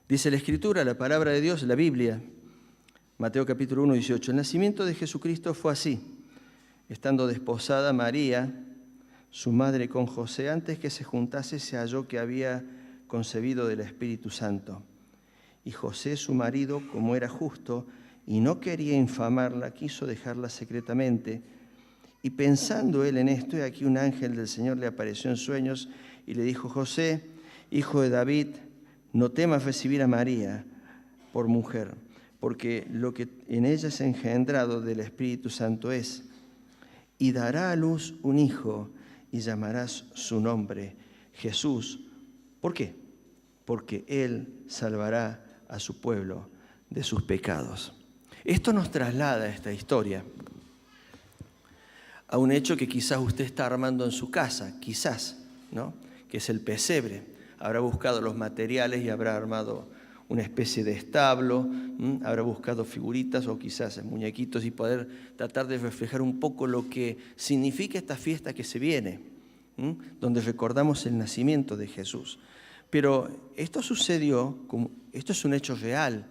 Dice la Escritura, la palabra de Dios, la Biblia, Mateo capítulo 1, 18. El nacimiento de Jesucristo fue así. Estando desposada María, su madre, con José, antes que se juntase, se halló que había concebido del Espíritu Santo. Y José, su marido, como era justo y no quería infamarla, quiso dejarla secretamente. Y pensando él en esto, he aquí un ángel del Señor le apareció en sueños y le dijo: José, hijo de David, no temas recibir a María por mujer, porque lo que en ella es engendrado del Espíritu Santo es, y dará a luz un hijo, y llamarás su nombre Jesús. ¿Por qué? Porque él salvará a su pueblo de sus pecados. Esto nos traslada esta historia a un hecho que quizás usted está armando en su casa, quizás, ¿no? Que es el pesebre. Habrá buscado los materiales y habrá armado una especie de establo, habrá buscado figuritas o quizás muñequitos y poder tratar de reflejar un poco lo que significa esta fiesta que se viene, donde recordamos el nacimiento de Jesús. Pero esto sucedió, esto es un hecho real,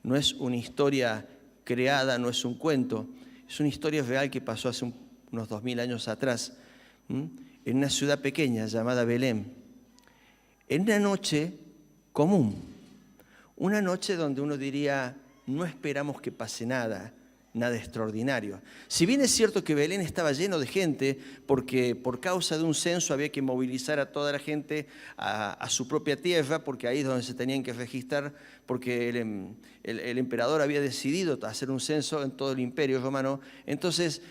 no es una historia creada, no es un cuento, es una historia real que pasó hace unos 2000 años atrás, en una ciudad pequeña llamada Belén. En una noche común, una noche donde uno diría, no esperamos que pase nada extraordinario. Si bien es cierto que Belén estaba lleno de gente, porque por causa de un censo había que movilizar a toda la gente a su propia tierra, porque ahí es donde se tenían que registrar, porque el emperador había decidido hacer un censo en todo el imperio romano. Entonces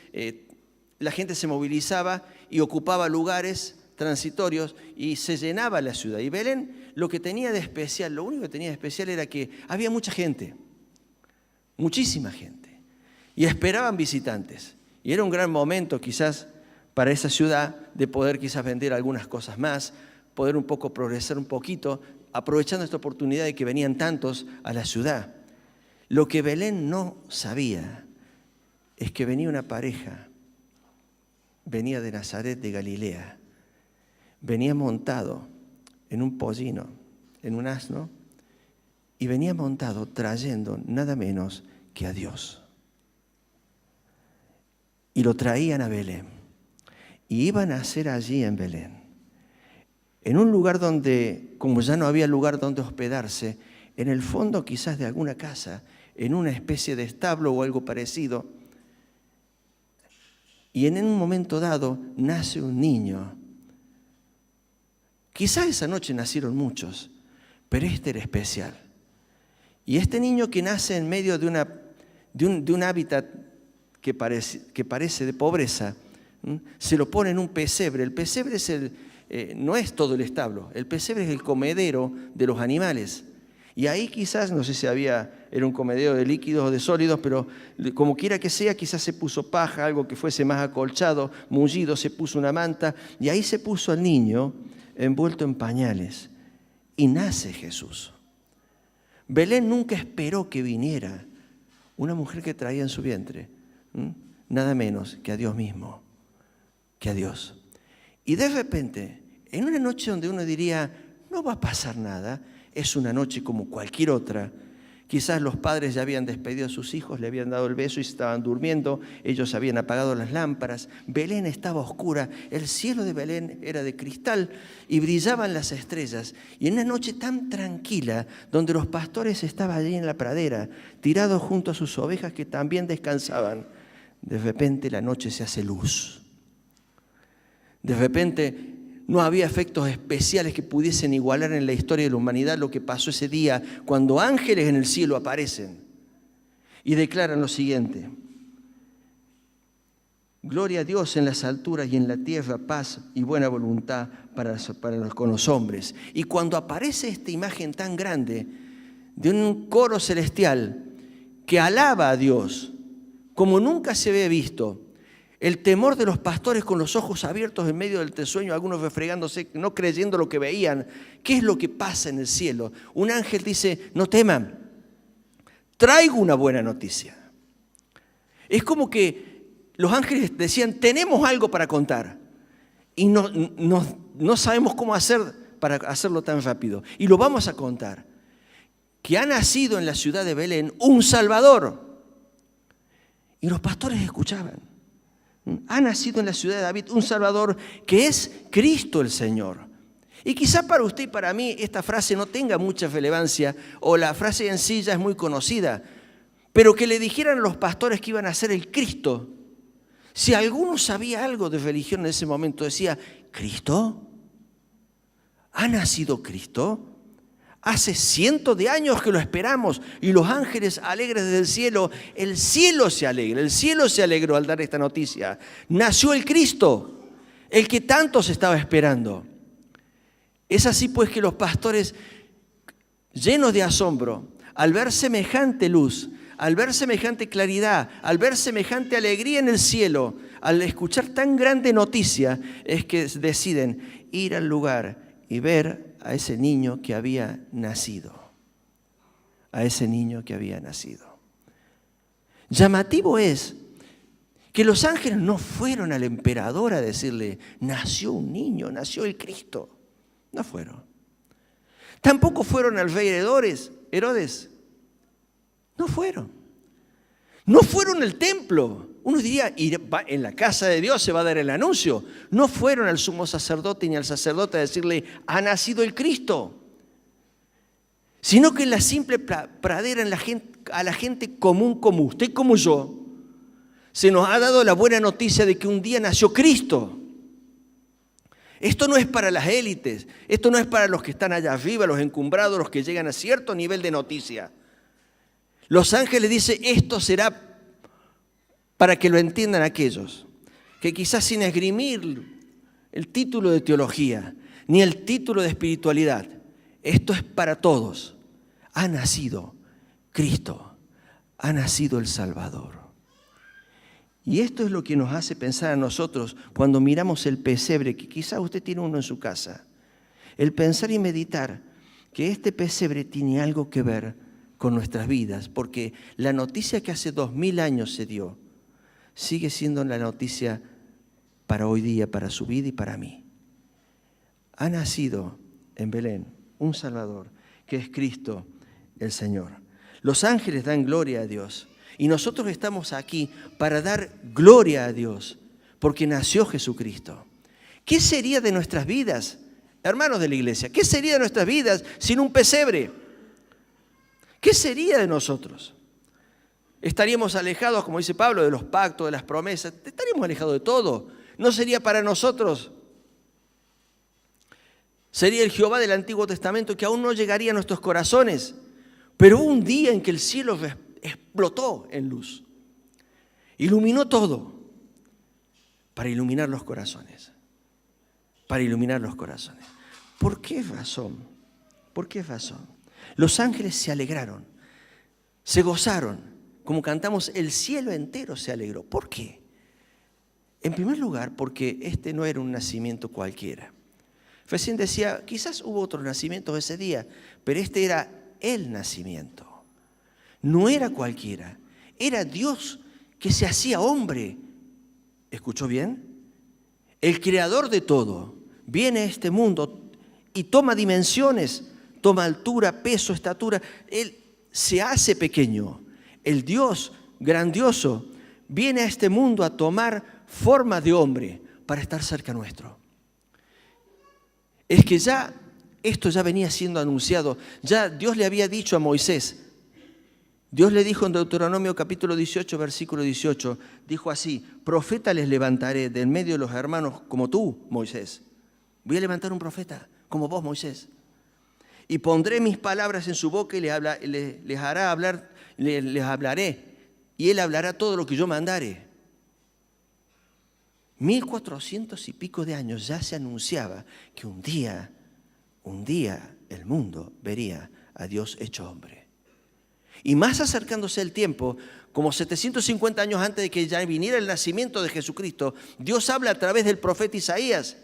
la gente se movilizaba y ocupaba lugares transitorios y se llenaba la ciudad. Y Belén lo que tenía de especial, lo único que tenía de especial era que había mucha gente, muchísima gente, y esperaban visitantes. Y era un gran momento quizás para esa ciudad de poder quizás vender algunas cosas más, poder un poco progresar un poquito, aprovechando esta oportunidad de que venían tantos a la ciudad. Lo que Belén no sabía es que venía una pareja, venía de Nazaret de Galilea, venía montado en un pollino, en un asno, y venía montado trayendo nada menos que a Dios. Y lo traían a Belén. Y iban a nacer allí en Belén, en un lugar donde, como ya no había lugar donde hospedarse, en el fondo quizás de alguna casa, en una especie de establo o algo parecido. Y en un momento dado nace un niño. Quizás esa noche nacieron muchos, pero este era especial. Y este niño que nace en medio de un hábitat que parece de pobreza, se lo pone en un pesebre. El pesebre no es todo el establo, el pesebre es el comedero de los animales. Y ahí quizás, no sé si era un comedero de líquidos o de sólidos, pero como quiera que sea, quizás se puso paja, algo que fuese más acolchado, mullido, se puso una manta, y ahí se puso al niño envuelto en pañales, y nace Jesús. Belén nunca esperó que viniera una mujer que traía en su vientre nada menos que a Dios mismo, que a Dios. Y de repente, en una noche donde uno diría, no va a pasar nada, es una noche como cualquier otra. Quizás los padres ya habían despedido a sus hijos, le habían dado el beso y estaban durmiendo, ellos habían apagado las lámparas, Belén estaba oscura, el cielo de Belén era de cristal y brillaban las estrellas. Y en una noche tan tranquila, donde los pastores estaban allí en la pradera, tirados junto a sus ovejas que también descansaban, de repente la noche se hace luz. De repente no había efectos especiales que pudiesen igualar en la historia de la humanidad lo que pasó ese día cuando ángeles en el cielo aparecen y declaran lo siguiente: gloria a Dios en las alturas y en la tierra paz y buena voluntad con los hombres. Y cuando aparece esta imagen tan grande de un coro celestial que alaba a Dios como nunca se había visto, el temor de los pastores con los ojos abiertos en medio del sueño, algunos refregándose, no creyendo lo que veían. ¿Qué es lo que pasa en el cielo? Un ángel dice: no teman, traigo una buena noticia. Es como que los ángeles decían, tenemos algo para contar. Y no sabemos cómo hacer para hacerlo tan rápido. Y lo vamos a contar. Que ha nacido en la ciudad de Belén un Salvador. Y los pastores escuchaban. Ha nacido en la ciudad de David un Salvador que es Cristo el Señor. Y quizá para usted y para mí esta frase no tenga mucha relevancia o la frase en sí ya es muy conocida, pero que le dijeran a los pastores que iban a ser el Cristo. Si alguno sabía algo de religión en ese momento, decía, ¿Cristo? ¿Ha nacido Cristo? Hace cientos de años que lo esperamos y los ángeles alegres del cielo, el cielo se alegra, el cielo se alegró al dar esta noticia. Nació el Cristo, el que tanto se estaba esperando. Es así pues que los pastores, llenos de asombro, al ver semejante luz, al ver semejante claridad, al ver semejante alegría en el cielo, al escuchar tan grande noticia, es que deciden ir al lugar y ver a ese niño que había nacido. A ese niño que había nacido. Llamativo es que los ángeles no fueron al emperador a decirle, nació un niño, nació el Cristo. No fueron. Tampoco fueron al rey Herodes. No fueron. No fueron al templo. Uno diría, en la casa de Dios se va a dar el anuncio. No fueron al sumo sacerdote ni al sacerdote a decirle, ha nacido el Cristo. Sino que en la simple pradera, a la gente común como usted, como yo, se nos ha dado la buena noticia de que un día nació Cristo. Esto no es para las élites, esto no es para los que están allá arriba, los encumbrados, los que llegan a cierto nivel de noticia. Los ángeles dicen, esto será para que lo entiendan aquellos que quizás sin esgrimir el título de teología, ni el título de espiritualidad, esto es para todos. Ha nacido Cristo, ha nacido el Salvador. Y esto es lo que nos hace pensar a nosotros cuando miramos el pesebre, que quizás usted tiene uno en su casa. El pensar y meditar que este pesebre tiene algo que ver con nuestras vidas, porque la noticia que hace 2000 años se dio, sigue siendo la noticia para hoy día, para su vida y para mí. Ha nacido en Belén un Salvador, que es Cristo el Señor. Los ángeles dan gloria a Dios. Y nosotros estamos aquí para dar gloria a Dios, porque nació Jesucristo. ¿Qué sería de nuestras vidas, hermanos de la iglesia? ¿Qué sería de nuestras vidas sin un pesebre? ¿Qué sería de nosotros? Estaríamos alejados, como dice Pablo, de los pactos, de las promesas. Estaríamos alejados de todo. No sería para nosotros. Sería el Jehová del Antiguo Testamento que aún no llegaría a nuestros corazones. Pero hubo un día en que el cielo explotó en luz. Iluminó todo para iluminar los corazones. Para iluminar los corazones. ¿Por qué razón? ¿Por qué razón? Los ángeles se alegraron, se gozaron. Como cantamos, el cielo entero se alegró. ¿Por qué? En primer lugar, porque este no era un nacimiento cualquiera. Recién decía, quizás hubo otros nacimientos ese día, pero este era el nacimiento. No era cualquiera, era Dios que se hacía hombre. ¿Escuchó bien? El creador de todo viene a este mundo y toma dimensiones, toma altura, peso, estatura. Él se hace pequeño. El Dios grandioso viene a este mundo a tomar forma de hombre para estar cerca nuestro. Es que esto ya venía siendo anunciado. Ya Dios le había dicho a Moisés. Dios le dijo en Deuteronomio capítulo 18, versículo 18, dijo así, profeta les levantaré de en medio de los hermanos como tú, Moisés. Voy a levantar un profeta como vos, Moisés. Y pondré mis palabras en su boca y les hablaré. Y él hablará todo lo que yo mandare. 1400 y pico de años ya se anunciaba que un día el mundo vería a Dios hecho hombre. Y más acercándose el tiempo, como 750 años antes de que ya viniera el nacimiento de Jesucristo, Dios habla a través del profeta Isaías.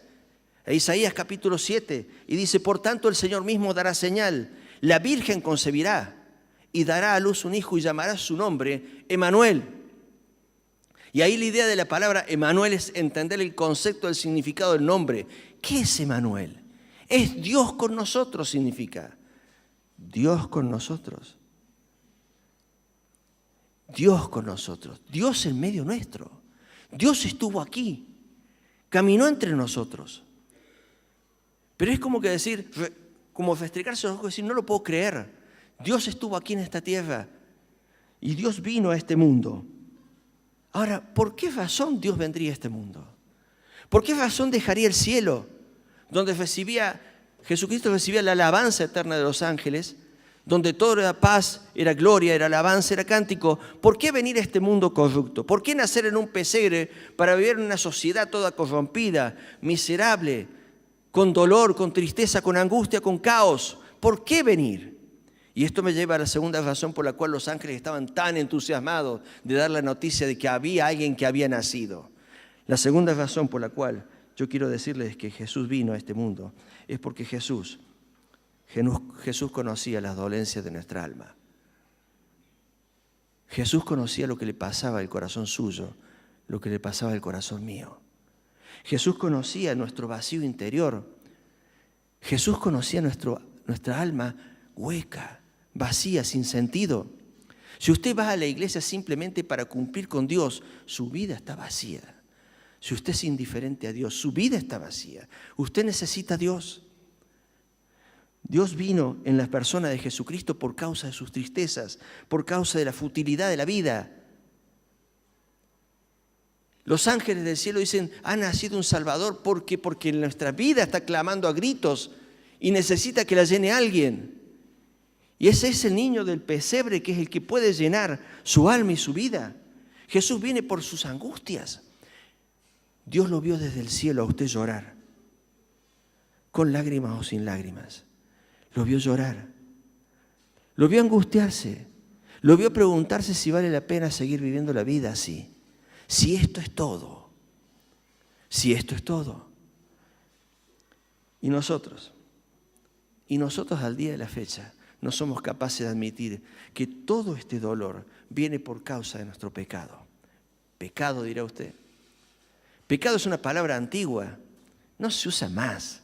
Isaías capítulo 7, y dice, por tanto el Señor mismo dará señal, la Virgen concebirá y dará a luz un hijo y llamará su nombre Emmanuel. Y ahí la idea de la palabra Emanuel es entender el concepto del significado del nombre. ¿Qué es Emanuel? Es Dios con nosotros, significa. Dios con nosotros. Dios con nosotros. Dios en medio nuestro. Dios estuvo aquí. Caminó entre nosotros. Pero es como que decir, como restregarse los ojos y decir, no lo puedo creer. Dios estuvo aquí en esta tierra. Y Dios vino a este mundo. Ahora, ¿por qué razón Dios vendría a este mundo? ¿Por qué razón dejaría el cielo, donde Jesucristo recibía la alabanza eterna de los ángeles, donde todo era paz, era gloria, era alabanza, era cántico? ¿Por qué venir a este mundo corrupto? ¿Por qué nacer en un pesebre para vivir en una sociedad toda corrompida, miserable, con dolor, con tristeza, con angustia, con caos? ¿Por qué venir? Y esto me lleva a la segunda razón por la cual los ángeles estaban tan entusiasmados de dar la noticia de que había alguien que había nacido. La segunda razón por la cual yo quiero decirles que Jesús vino a este mundo es porque Jesús conocía las dolencias de nuestra alma. Jesús conocía lo que le pasaba al corazón suyo, lo que le pasaba al corazón mío. Jesús conocía nuestro vacío interior. Jesús conocía nuestra alma hueca, vacía, sin sentido. Si usted va a la iglesia simplemente para cumplir con Dios, su vida está vacía. Si usted es indiferente a Dios, su vida está vacía. Usted necesita a Dios. Dios vino en la persona de Jesucristo por causa de sus tristezas, por causa de la futilidad de la vida. Los ángeles del cielo dicen, ha nacido un Salvador porque nuestra vida está clamando a gritos y necesita que la llene alguien. Y ese es el niño del pesebre que es el que puede llenar su alma y su vida. Jesús viene por sus angustias. Dios lo vio desde el cielo a usted llorar, con lágrimas o sin lágrimas. Lo vio llorar, lo vio angustiarse, lo vio preguntarse si vale la pena seguir viviendo la vida así. Si esto es todo, si esto es todo. Y nosotros al día de la fecha, no somos capaces de admitir que todo este dolor viene por causa de nuestro pecado. Pecado, dirá usted. Pecado es una palabra antigua, no se usa más.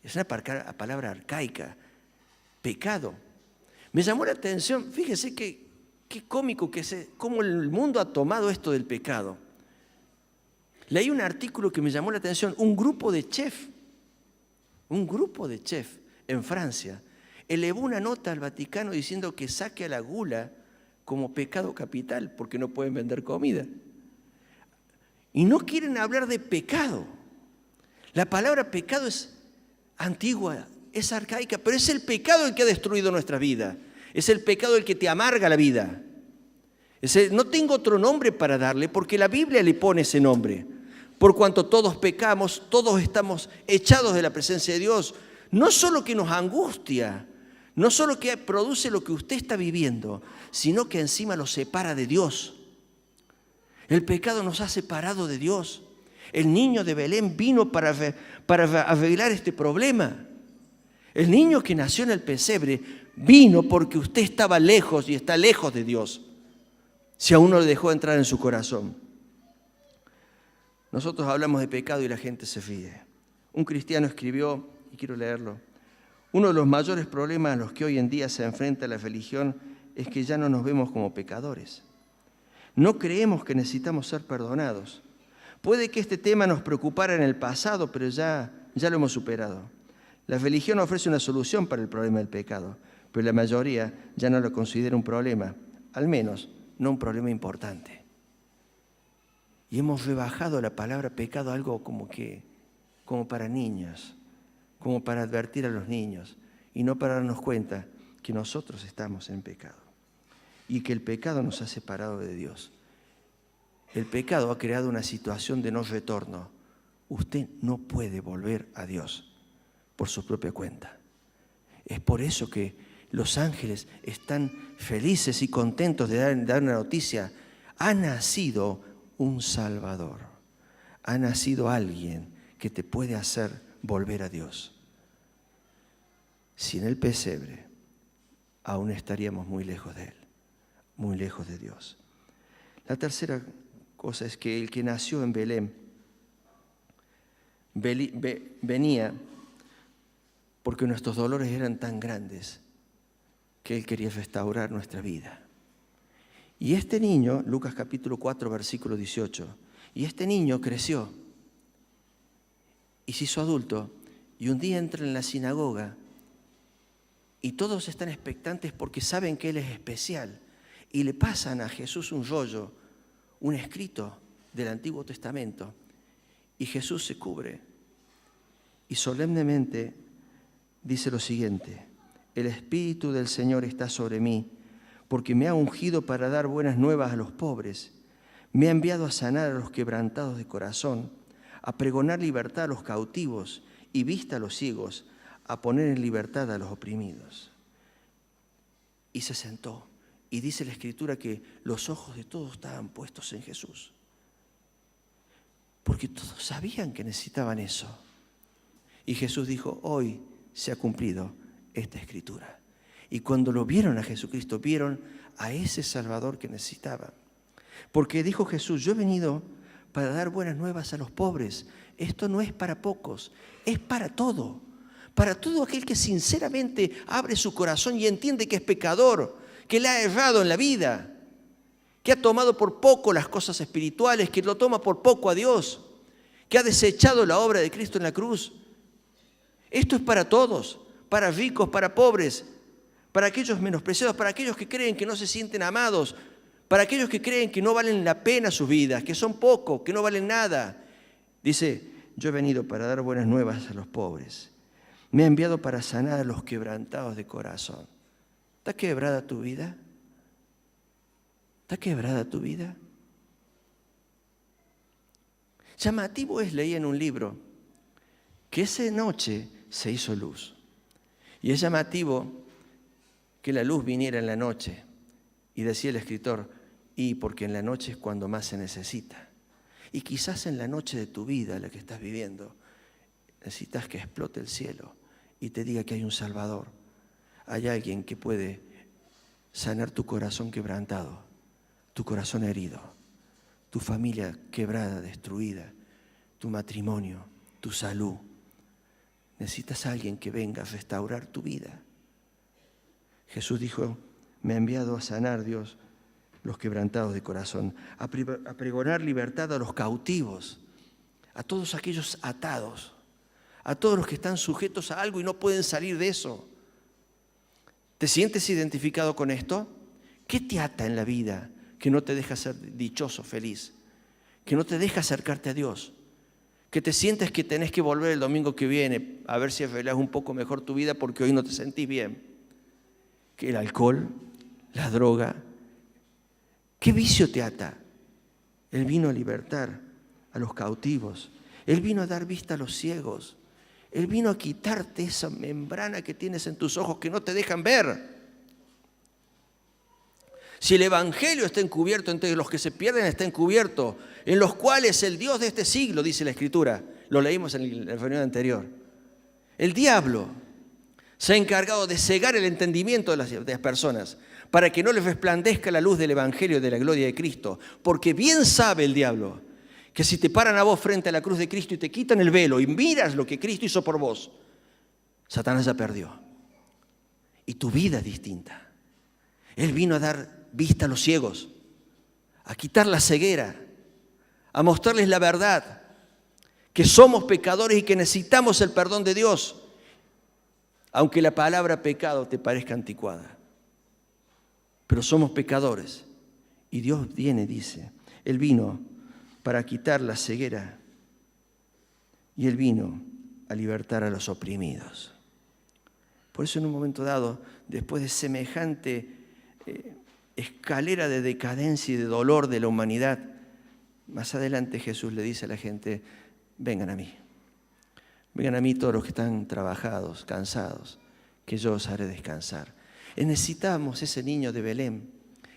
Es una palabra arcaica. Pecado. Me llamó la atención, fíjese qué cómico que es, cómo el mundo ha tomado esto del pecado. Leí un artículo que me llamó la atención, un grupo de chefs en Francia elevó una nota al Vaticano diciendo que saque a la gula como pecado capital porque no pueden vender comida. Y no quieren hablar de pecado. La palabra pecado es antigua, es arcaica, pero es el pecado el que ha destruido nuestra vida. Es el pecado el que te amarga la vida. No tengo otro nombre para darle porque la Biblia le pone ese nombre. Por cuanto todos pecamos, todos estamos echados de la presencia de Dios. No solo que nos angustia, no solo que produce lo que usted está viviendo, sino que encima lo separa de Dios. El pecado nos ha separado de Dios. El niño de Belén vino para arreglar este problema. El niño que nació en el pesebre vino porque usted estaba lejos y está lejos de Dios, si aún no le dejó entrar en su corazón. Nosotros hablamos de pecado y la gente se ríe. Un cristiano escribió, y quiero leerlo, uno de los mayores problemas a los que hoy en día se enfrenta la religión es que ya no nos vemos como pecadores. No creemos que necesitamos ser perdonados. Puede que este tema nos preocupara en el pasado, pero ya lo hemos superado. La religión ofrece una solución para el problema del pecado, pero la mayoría ya no lo considera un problema, al menos no un problema importante. Y hemos rebajado la palabra pecado a algo como para niños, como para advertir a los niños, y no para darnos cuenta que nosotros estamos en pecado y que el pecado nos ha separado de Dios. El pecado ha creado una situación de no retorno. Usted no puede volver a Dios por su propia cuenta. Es por eso que los ángeles están felices y contentos de dar una noticia. Ha nacido un Salvador. Ha nacido alguien que te puede hacer volver a Dios. Sin el pesebre, aún estaríamos muy lejos de Él, muy lejos de Dios. La tercera cosa es que el que nació en Belén venía porque nuestros dolores eran tan grandes que Él quería restaurar nuestra vida. Y este niño, Lucas capítulo 4, versículo 18, y este niño creció y se hizo adulto, y un día entra en la sinagoga y todos están expectantes porque saben que Él es especial, y le pasan a Jesús un rollo, un escrito del Antiguo Testamento, y Jesús se cubre y solemnemente dice lo siguiente: el Espíritu del Señor está sobre mí, porque me ha ungido para dar buenas nuevas a los pobres, me ha enviado a sanar a los quebrantados de corazón, a pregonar libertad a los cautivos y vista a los ciegos, a poner en libertad a los oprimidos. Y se sentó, y dice la Escritura que los ojos de todos estaban puestos en Jesús, porque todos sabían que necesitaban eso. Y Jesús dijo: hoy se ha cumplido esta Escritura. Y cuando lo vieron a Jesucristo, vieron a ese Salvador que necesitaban. Porque dijo Jesús: yo he venido para dar buenas nuevas a los pobres. Esto no es para pocos, es para todo. Para todo aquel que sinceramente abre su corazón y entiende que es pecador, que le ha errado en la vida, que ha tomado por poco las cosas espirituales, que lo toma por poco a Dios, que ha desechado la obra de Cristo en la cruz. Esto es para todos, para ricos, para pobres, para aquellos menospreciados, para aquellos que creen que no se sienten amados, para aquellos que creen que no valen la pena sus vidas, que son pocos, que no valen nada. Dice: yo he venido para dar buenas nuevas a los pobres. Me ha enviado para sanar a los quebrantados de corazón. ¿Está quebrada tu vida? ¿Está quebrada tu vida? Llamativo es, leí en un libro, que esa noche se hizo luz. Y es llamativo que la luz viniera en la noche. Y decía el escritor: y porque en la noche es cuando más se necesita. Y quizás en la noche de tu vida, la que estás viviendo, necesitas que explote el cielo y te diga que hay un Salvador. Hay alguien que puede sanar tu corazón quebrantado, tu corazón herido, tu familia quebrada, destruida, tu matrimonio, tu salud. Necesitas a alguien que venga a restaurar tu vida. Jesús dijo: me ha enviado a sanar, Dios, los quebrantados de corazón, a pregonar libertad a los cautivos, a todos aquellos atados, a todos los que están sujetos a algo y no pueden salir de eso. ¿Te sientes identificado con esto? ¿Qué te ata en la vida que no te deja ser dichoso, feliz? Que no te deja acercarte a Dios. Que te sientes que tenés que volver el domingo que viene a ver si arreglás un poco mejor tu vida porque hoy no te sentís bien. Que el alcohol, la droga. ¿Qué vicio te ata? Él vino a libertar a los cautivos. Él vino a dar vista a los ciegos. Él vino a quitarte esa membrana que tienes en tus ojos que no te dejan ver. Si el Evangelio está encubierto, entre los que se pierden está encubierto, en los cuales el Dios de este siglo, dice la Escritura, lo leímos en la reunión anterior, el diablo se ha encargado de cegar el entendimiento de las personas para que no les resplandezca la luz del Evangelio de la gloria de Cristo, porque bien sabe el diablo que si te paran a vos frente a la cruz de Cristo y te quitan el velo y miras lo que Cristo hizo por vos, Satanás ya perdió y tu vida es distinta. Él vino a dar vista a los ciegos, a quitar la ceguera, a mostrarles la verdad, que somos pecadores y que necesitamos el perdón de Dios, aunque la palabra pecado te parezca anticuada. Pero somos pecadores y Dios viene, dice, Él vino para quitar la ceguera y Él vino a libertar a los oprimidos. Por eso en un momento dado, después de semejante escalera de decadencia y de dolor de la humanidad, más adelante Jesús le dice a la gente: vengan a mí todos los que están trabajados, cansados, que yo os haré descansar. Necesitábamos ese niño de Belén,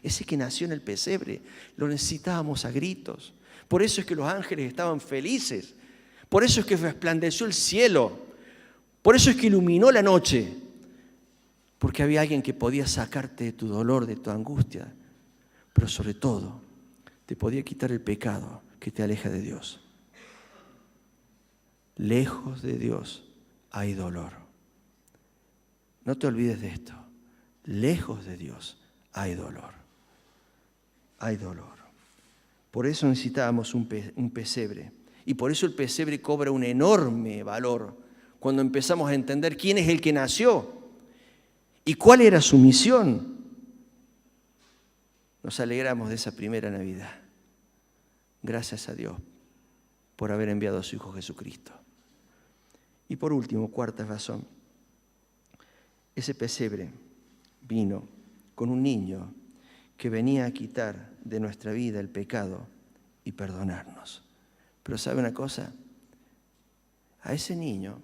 ese que nació en el pesebre, lo necesitábamos a gritos. Por eso es que los ángeles estaban felices, por eso es que resplandeció el cielo, por eso es que iluminó la noche, porque había alguien que podía sacarte de tu dolor, de tu angustia, pero sobre todo te podía quitar el pecado que te aleja de Dios. Lejos de Dios hay dolor. No te olvides de esto. Lejos de Dios hay dolor. Hay dolor. Por eso necesitábamos un pesebre. Y por eso el pesebre cobra un enorme valor cuando empezamos a entender quién es el que nació y cuál era su misión. Nos alegramos de esa primera Navidad. Gracias a Dios por haber enviado a su Hijo Jesucristo. Y por último, cuarta razón, ese pesebre vino con un niño que venía a quitar de nuestra vida el pecado y perdonarnos. Pero ¿sabe una cosa? A ese niño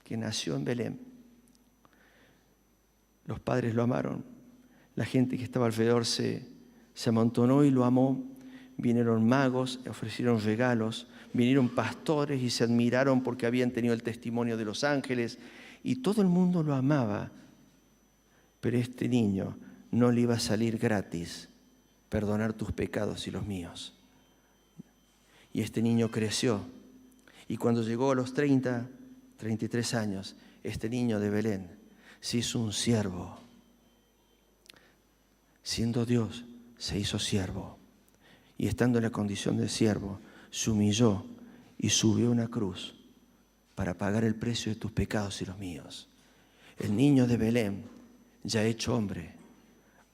que nació en Belén, los padres lo amaron, la gente que estaba alrededor se amontonó y lo amó. Vinieron magos, ofrecieron regalos, vinieron pastores y se admiraron porque habían tenido el testimonio de los ángeles y todo el mundo lo amaba. Pero este niño no le iba a salir gratis perdonar tus pecados y los míos. Y este niño creció y cuando llegó a los 33 años, este niño de Belén se hizo un siervo. Siendo Dios, se hizo siervo. Y estando en la condición de siervo, se humilló y subió a una cruz para pagar el precio de tus pecados y los míos. El niño de Belén, ya hecho hombre,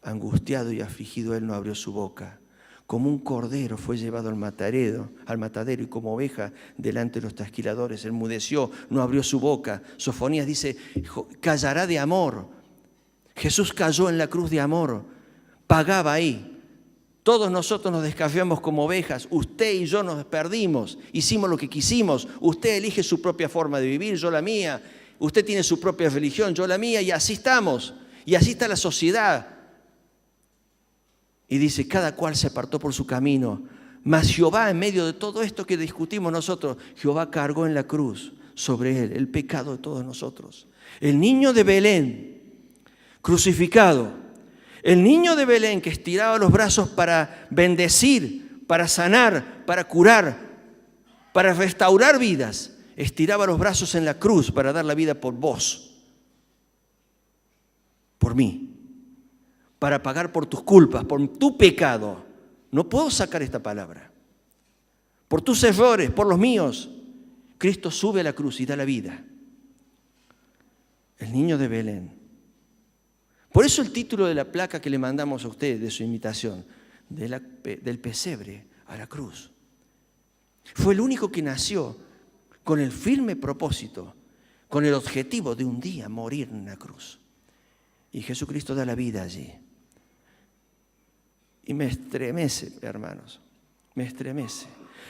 angustiado y afligido, él no abrió su boca. Como un cordero fue llevado al matadero y como oveja delante de los trasquiladores, enmudeció, no abrió su boca. Sofonías dice, callará de amor. Jesús cayó en la cruz de amor, pagaba ahí. Todos nosotros nos descarriamos como ovejas, usted y yo nos perdimos, hicimos lo que quisimos, usted elige su propia forma de vivir, yo la mía, usted tiene su propia religión, yo la mía, y así estamos, y así está la sociedad. Y dice, cada cual se apartó por su camino, mas Jehová, en medio de todo esto que discutimos nosotros, Jehová cargó en la cruz sobre él el pecado de todos nosotros. El niño de Belén, crucificado, el niño de Belén que estiraba los brazos para bendecir, para sanar, para curar, para restaurar vidas, estiraba los brazos en la cruz para dar la vida por vos, por mí, para pagar por tus culpas, por tu pecado. No puedo sacar esta palabra. Por tus errores, por los míos. Cristo sube a la cruz y da la vida. El niño de Belén. Por eso el título de la placa que le mandamos a ustedes, de su invitación, del pesebre a la cruz. Fue el único que nació con el firme propósito, con el objetivo de un día morir en la cruz. Y Jesucristo da la vida allí. Y me estremece, hermanos, me estremece.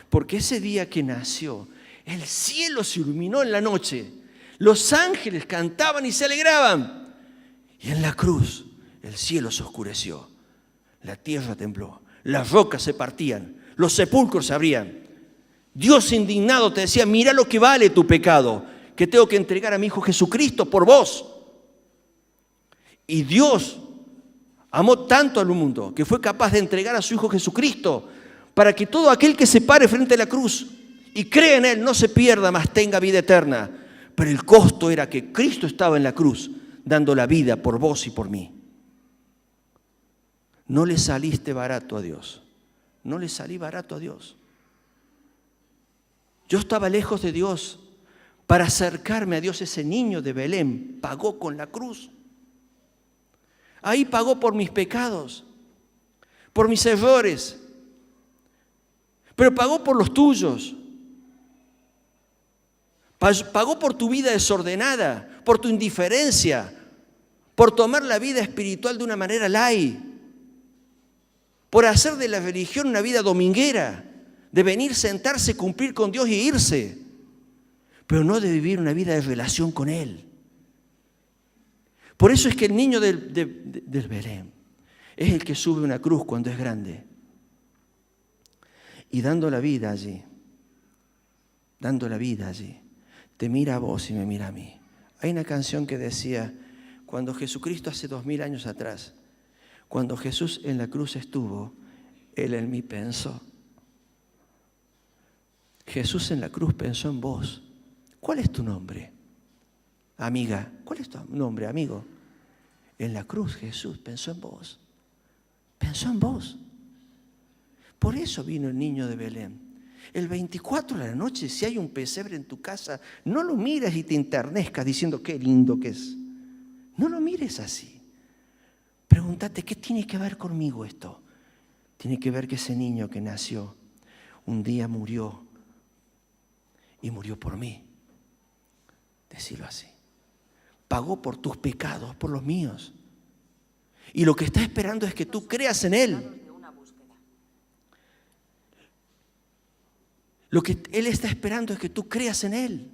Porque ese día que nació, el cielo se iluminó en la noche. Los ángeles cantaban y se alegraban. Y en la cruz el cielo se oscureció, la tierra tembló, las rocas se partían, los sepulcros se abrían. Dios indignado te decía, mira lo que vale tu pecado, que tengo que entregar a mi Hijo Jesucristo por vos. Y Dios amó tanto al mundo que fue capaz de entregar a su Hijo Jesucristo para que todo aquel que se pare frente a la cruz y cree en Él no se pierda, mas tenga vida eterna. Pero el costo era que Cristo estaba en la cruz dando la vida por vos y por mí. No le saliste barato a Dios. No le salí barato a Dios. Yo estaba lejos de Dios. Para acercarme a Dios, ese niño de Belén pagó con la cruz. Ahí pagó por mis pecados, por mis errores, pero pagó por los tuyos. Pagó por tu vida desordenada, por tu indiferencia, por tomar la vida espiritual de una manera light, por hacer de la religión una vida dominguera, de venir, sentarse, cumplir con Dios y irse, pero no de vivir una vida de relación con Él. Por eso es que el niño del Belén es el que sube una cruz cuando es grande y dando la vida allí, te mira a vos y me mira a mí. Hay una canción que decía, cuando Jesucristo hace 2000 años atrás, cuando Jesús en la cruz estuvo, Él en mí pensó. Jesús en la cruz pensó en vos. ¿Cuál es tu nombre? Amiga, ¿cuál es tu nombre, amigo? En la cruz Jesús pensó en vos. Pensó en vos. Por eso vino el niño de Belén. El 24 de la noche, si hay un pesebre en tu casa, no lo mires y te enternezcas diciendo qué lindo que es. No lo mires así. Pregúntate, ¿qué tiene que ver conmigo esto? Tiene que ver que ese niño que nació un día murió y murió por mí. Decirlo así. Pagó por tus pecados, por los míos. Y lo que está esperando es que tú creas en Él. Lo que Él está esperando es que tú creas en Él.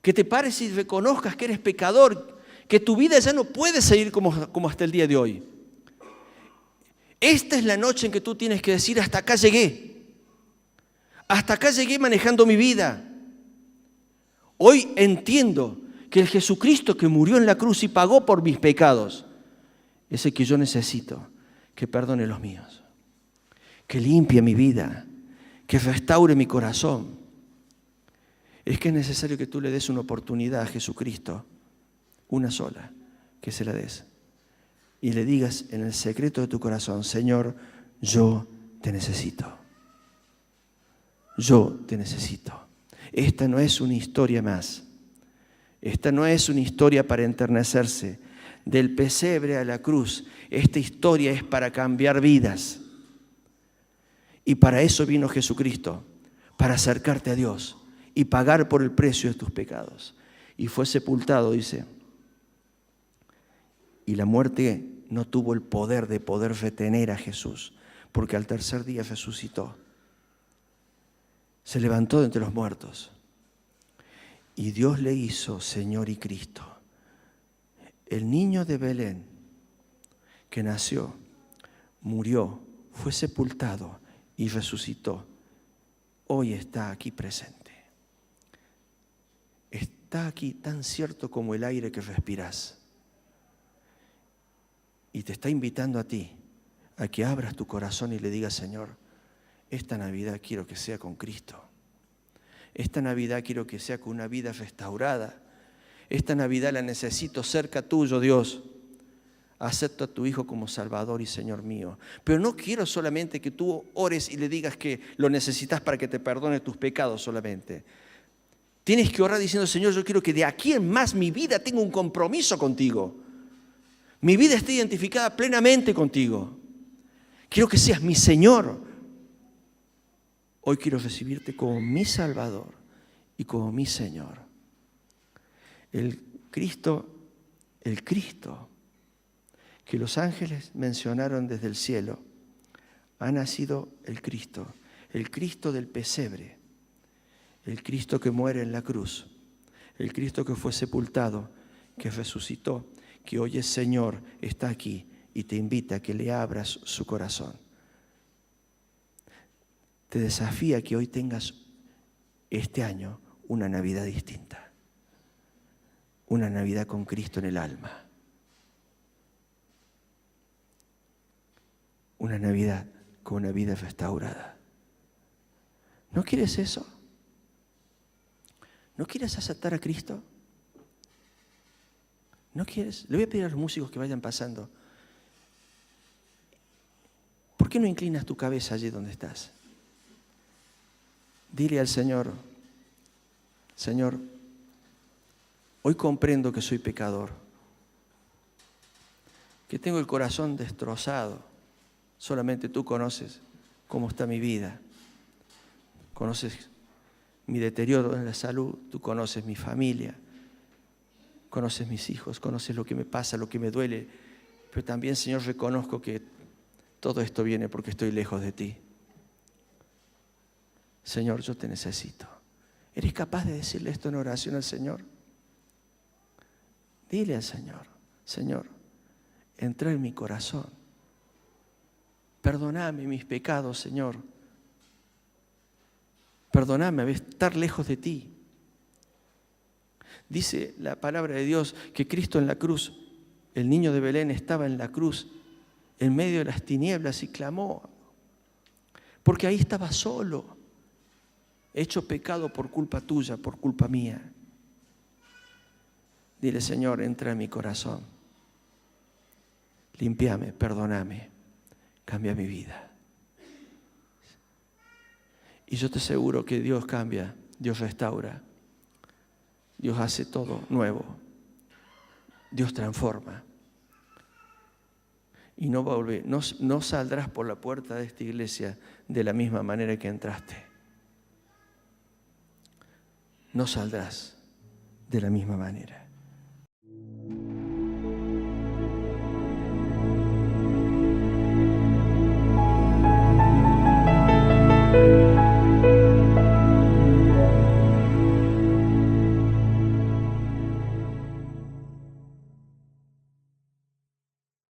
Que te pares y reconozcas que eres pecador, que tu vida ya no puede seguir como hasta el día de hoy. Esta es la noche en que tú tienes que decir, hasta acá llegué. Hasta acá llegué manejando mi vida. Hoy entiendo que el Jesucristo que murió en la cruz y pagó por mis pecados, es el que yo necesito que perdone los míos, que limpie mi vida, que restaure mi corazón. Es que es necesario que tú le des una oportunidad a Jesucristo, una sola, que se la des. Y le digas en el secreto de tu corazón, Señor, yo te necesito. Yo te necesito. Esta no es una historia más. Esta no es una historia para enternecerse. Del pesebre a la cruz, esta historia es para cambiar vidas. Y para eso vino Jesucristo, para acercarte a Dios y pagar por el precio de tus pecados. Y fue sepultado, dice. Y la muerte no tuvo el poder de poder retener a Jesús, porque al tercer día resucitó. Se levantó de entre los muertos. Y Dios le hizo Señor y Cristo. El niño de Belén, que nació, murió, fue sepultado y resucitó. Hoy está aquí presente. Está aquí tan cierto como el aire que respiras. Y te está invitando a ti a que abras tu corazón y le digas, Señor, esta Navidad quiero que sea con Cristo. Esta Navidad quiero que sea con una vida restaurada. Esta Navidad la necesito cerca tuyo, Dios. Acepto a tu Hijo como Salvador y Señor mío. Pero no quiero solamente que tú ores y le digas que lo necesitas para que te perdone tus pecados solamente. Tienes que orar diciendo, Señor, yo quiero que de aquí en más mi vida tenga un compromiso contigo. Mi vida esté identificada plenamente contigo. Quiero que seas mi Señor. Hoy quiero recibirte como mi Salvador y como mi Señor. El Cristo que los ángeles mencionaron desde el cielo, ha nacido el Cristo del pesebre, el Cristo que muere en la cruz, el Cristo que fue sepultado, que resucitó, que hoy es Señor, está aquí y te invita a que le abras su corazón. Te desafía que hoy tengas este año una Navidad distinta, una Navidad con Cristo en el alma, una Navidad con una vida restaurada. ¿No quieres eso? ¿No quieres aceptar a Cristo? ¿No quieres? Le voy a pedir a los músicos que vayan pasando. ¿Por qué no inclinas tu cabeza allí donde estás? Dile al Señor, Señor, hoy comprendo que soy pecador, que tengo el corazón destrozado. Solamente tú conoces cómo está mi vida. Conoces mi deterioro en la salud, tú conoces mi familia, conoces mis hijos, conoces lo que me pasa, lo que me duele. Pero también, Señor, reconozco que todo esto viene porque estoy lejos de ti. Señor, yo te necesito. ¿Eres capaz de decirle esto en oración al Señor? Dile al Señor, Señor, entra en mi corazón. Perdóname mis pecados, Señor. Perdóname estar lejos de ti. Dice la palabra de Dios que Cristo en la cruz, el niño de Belén estaba en la cruz en medio de las tinieblas y clamó, porque ahí estaba solo, hecho pecado por culpa tuya, por culpa mía. Dile, Señor, entra en mi corazón, límpiame, perdóname, cambia mi vida. Y yo te aseguro que Dios cambia, Dios restaura, Dios hace todo nuevo, Dios transforma. Y no saldrás por la puerta de esta iglesia de la misma manera que entraste. No saldrás de la misma manera.